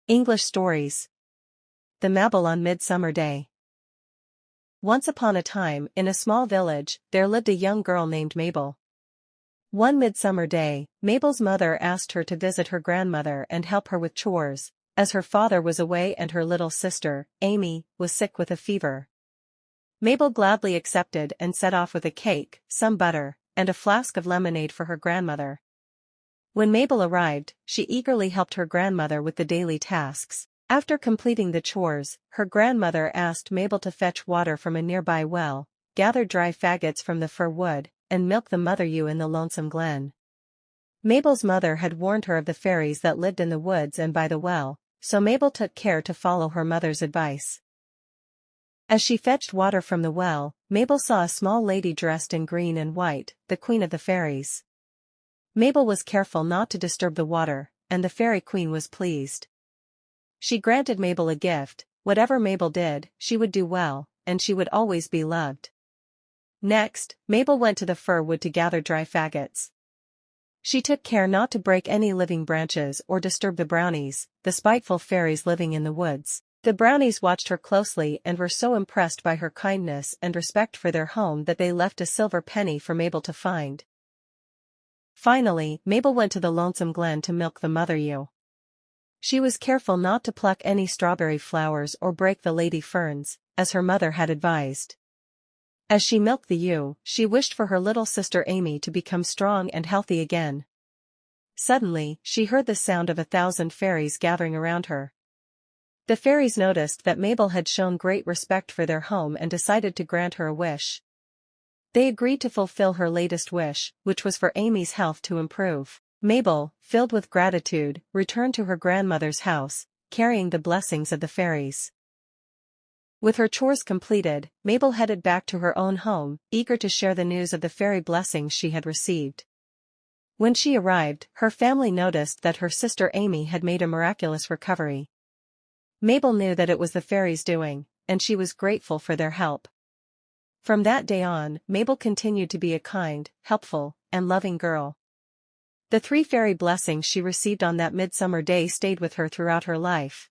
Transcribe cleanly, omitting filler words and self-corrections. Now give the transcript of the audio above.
English stories. The Mabel on Midsummer Day. Once upon a time, in a small village, there lived a young girl named Mabel. One midsummer day, Mabel's mother asked her to visit her grandmother and help her with chores, as her father was away and her little sister, Amy, was sick with a fever. Mabel gladly accepted and set off with a cake, some butter, and a flask of lemonade for her grandmother. When Mabel arrived, she eagerly helped her grandmother with the daily tasks. After completing the chores, her grandmother asked Mabel to fetch water from a nearby well, gather dry faggots from the fir wood, and milk the mother ewe in the lonesome glen. Mabel's mother had warned her of the fairies that lived in the woods and by the well, so Mabel took care to follow her mother's advice. As she fetched water from the well, Mabel saw a small lady dressed in green and white, the queen of the fairies. Mabel was careful not to disturb the water, and the fairy queen was pleased. She granted Mabel a gift: whatever Mabel did, she would do well, and she would always be loved. Next, Mabel went to the fir wood to gather dry faggots. She took care not to break any living branches or disturb the brownies, the spiteful fairies living in the woods. The brownies watched her closely and were so impressed by her kindness and respect for their home that they left a silver penny for Mabel to find. Finally, Mabel went to the lonesome glen to milk the mother ewe. She was careful not to pluck any strawberry flowers or break the lady ferns, as her mother had advised. As she milked the ewe, she wished for her little sister Amy to become strong and healthy again. Suddenly, she heard the sound of 1,000 fairies gathering around her. The fairies noticed that Mabel had shown great respect for their home and decided to grant her a wish. They agreed to fulfill her latest wish, which was for Amy's health to improve. Mabel, filled with gratitude, returned to her grandmother's house, carrying the blessings of the fairies. With her chores completed, Mabel headed back to her own home, eager to share the news of the fairy blessings she had received. When she arrived, her family noticed that her sister Amy had made a miraculous recovery. Mabel knew that it was the fairies' doing, and she was grateful for their help. From that day on, Mabel continued to be a kind, helpful, and loving girl. The 3 fairy blessings she received on that midsummer day stayed with her throughout her life.